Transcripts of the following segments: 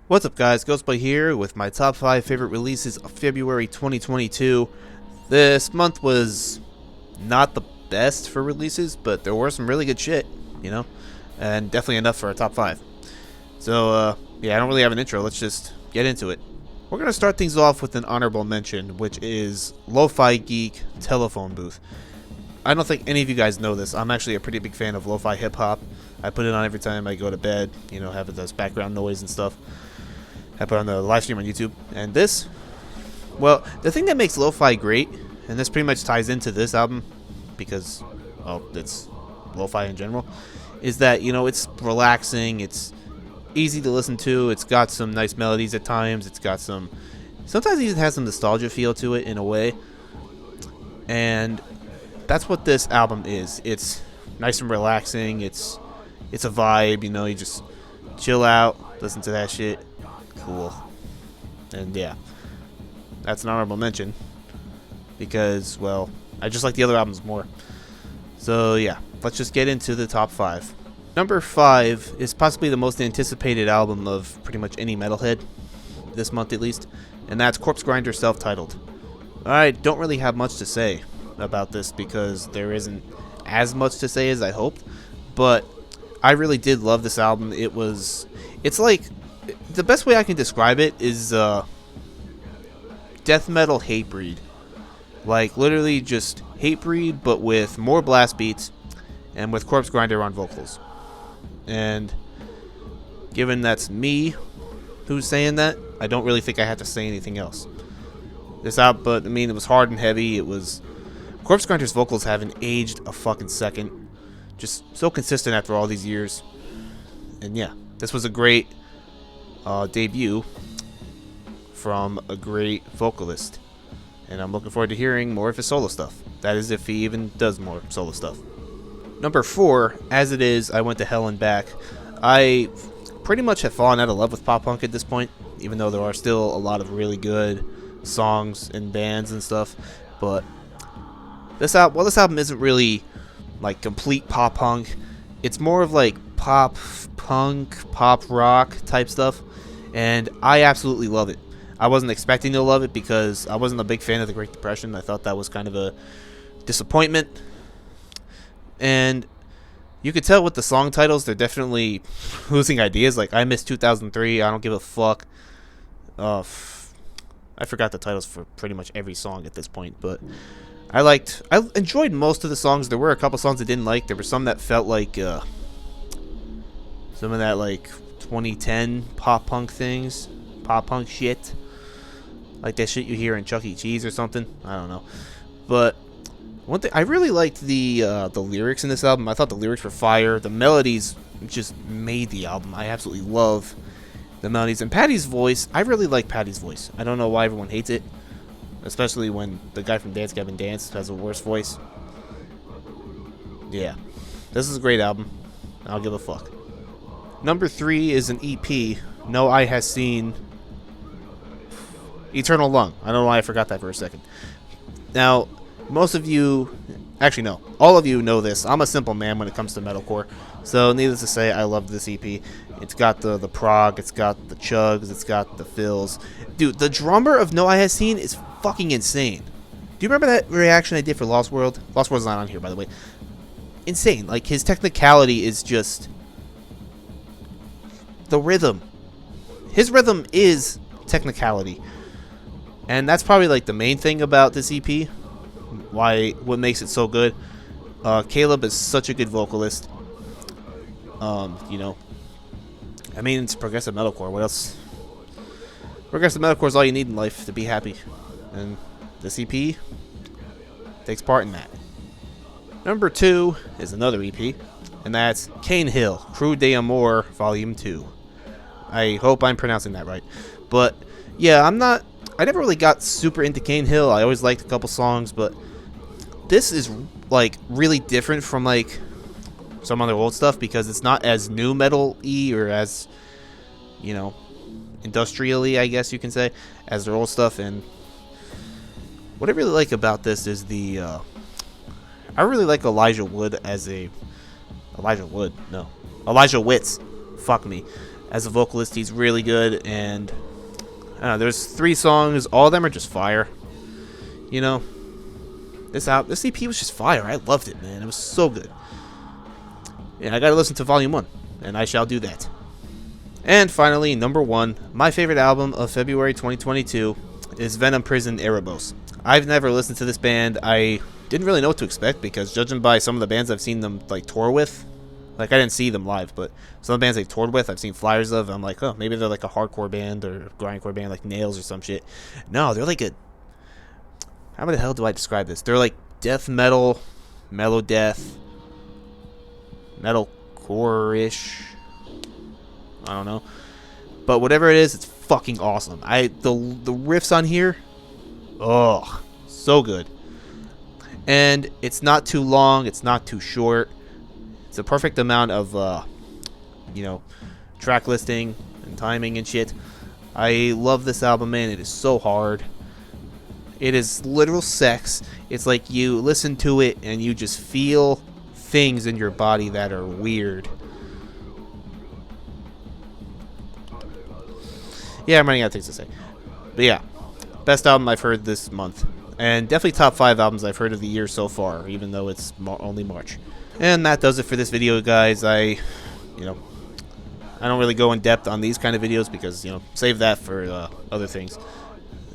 What's up, guys? Ghostboy here with my top 5 favorite releases of February 2022. This month was not the best for releases, but there were some really good shit, you know, and definitely enough for a top 5. So, yeah, I don't really have an intro. Let's just get into it. We're going to start things off with an honorable mention, which is Lo-Fi Geek Telephone Booth. I don't think any of you guys know this. I'm actually a pretty big fan of lo-fi hip-hop. I put it on every time I go to bed, you know, have it as background noise and stuff. I put on the live stream on YouTube. And this, well, the thing that makes lo-fi great, and this pretty much ties into this album, because, well, it's lo-fi in general, is that, you know, it's relaxing, it's easy to listen to, it's got some nice melodies at times, it's got some, sometimes it even has some nostalgia feel to it in a way, and that's what this album is. It's nice and relaxing, it's a vibe, you know, you just chill out, listen to that shit. Cool. And yeah, that's an honorable mention because, well, I just like the other albums more. So yeah, let's just get into the top 5. Number 5 is possibly the most anticipated album of pretty much any metalhead this month at least, and that's Corpse Grinder Self-Titled. I don't really have much to say about this because there isn't as much to say as I hoped, but I really did love this album. It's like, the best way I can describe it is death metal Hatebreed. Like, literally just Hatebreed, but with more blast beats and with Corpse Grinder on vocals. And given that's me who's saying that, I don't really think I have to say anything else. This album, but I mean, it was hard and heavy. It was, Corpse Grinder's vocals haven't aged a fucking second. Just so consistent after all these years. And yeah, this was a great debut from a great vocalist, and I'm looking forward to hearing more of his solo stuff. That is, if he even does more solo stuff. Number 4, As It Is, I Went to Hell and Back. I pretty much have fallen out of love with pop punk at this point, even though there are still a lot of really good songs and bands and stuff. But this album isn't really like complete pop punk. It's more of like pop punk, pop rock type stuff, and I absolutely love it. I wasn't expecting to love it because I wasn't a big fan of the Great Depression. I thought that was kind of a disappointment, and you could tell with the song titles they're definitely losing ideas. Like, I Miss 2003, I Don't Give a Fuck. I forgot the titles for pretty much every song at this point, but I enjoyed most of the songs. There were a couple songs I didn't like. There were some that felt like some of that like 2010 pop punk things, pop punk shit, like that shit you hear in Chuck E. Cheese or something. I don't know, but one thing I really liked the lyrics in this album. I thought the lyrics were fire. The melodies just made the album. I absolutely love the melodies, and Patty's voice. I really like Patty's voice. I don't know why everyone hates it, especially when the guy from Dance Gavin Dance has a worse voice. Yeah, this is a great album. I'll give a fuck. Number 3 is an EP. No Eye Has Seen. Eternal Lung. I don't know why I forgot that for a second. Now, most of you, actually no, all of you know this. I'm a simple man when it comes to metalcore. So needless to say, I love this EP. It's got the prog, it's got the chugs, it's got the fills. Dude, the drummer of No Eye Has Seen is fucking insane. Do you remember that reaction I did for Lost World? Lost World's not on here, by the way. Insane. Like, his technicality is just the rhythm. His rhythm is technicality, and that's probably like the main thing about this EP. What makes it so good. Caleb is such a good vocalist. You know, I mean, it's progressive metalcore. What else? Progressive metalcore is all you need in life to be happy, and this EP takes part in that. Number 2 is another EP, and that's Kane Hill, Cru de Amor, Volume 2. I hope I'm pronouncing that right. But yeah, I never really got super into Kane Hill. I always liked a couple songs, but this is like really different from like some other old stuff because it's not as new metal-y or as, you know, industrially, I guess you can say, as their old stuff. And what I really like about this is I really like Elijah Witz. Fuck me, As a vocalist, he's really good, and I don't know, there's 3 songs. All of them are just fire. You know, this EP was just fire. I loved it, man. It was so good. Yeah, I gotta listen to Volume 1, and I shall do that. And finally, number 1, my favorite album of February 2022 is Venom Prison Erebos. I've never listened to this band. I didn't really know what to expect because judging by some of the bands I've seen them like tour with, like I didn't see them live, but some of the bands they've toured with, I've seen flyers of. I'm like, oh, maybe they're like a hardcore band or grindcore band like Nails or some shit. No, they're like a... How the hell do I describe this? They're like death metal, mellow death, metalcore-ish. I don't know. But whatever it is, it's fucking awesome. The riffs on here, oh, so good. And it's not too long, it's not too short. It's a perfect amount of you know, track listing and timing and shit. I love this album, man. It is so hard. It is literal sex. It's like you listen to it and you just feel things in your body that are weird. Yeah, I'm running out of things to say. But yeah, best album I've heard this month. And definitely top 5 albums I've heard of the year so far, even though it's only March. And that does it for this video, guys. I don't really go in depth on these kind of videos because, save that for other things.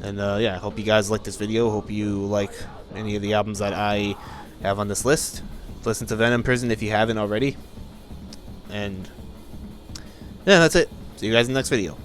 And yeah, I hope you guys like this video. Hope you like any of the albums that I have on this list. Listen to Venom Prison if you haven't already. And yeah, that's it. See you guys in the next video.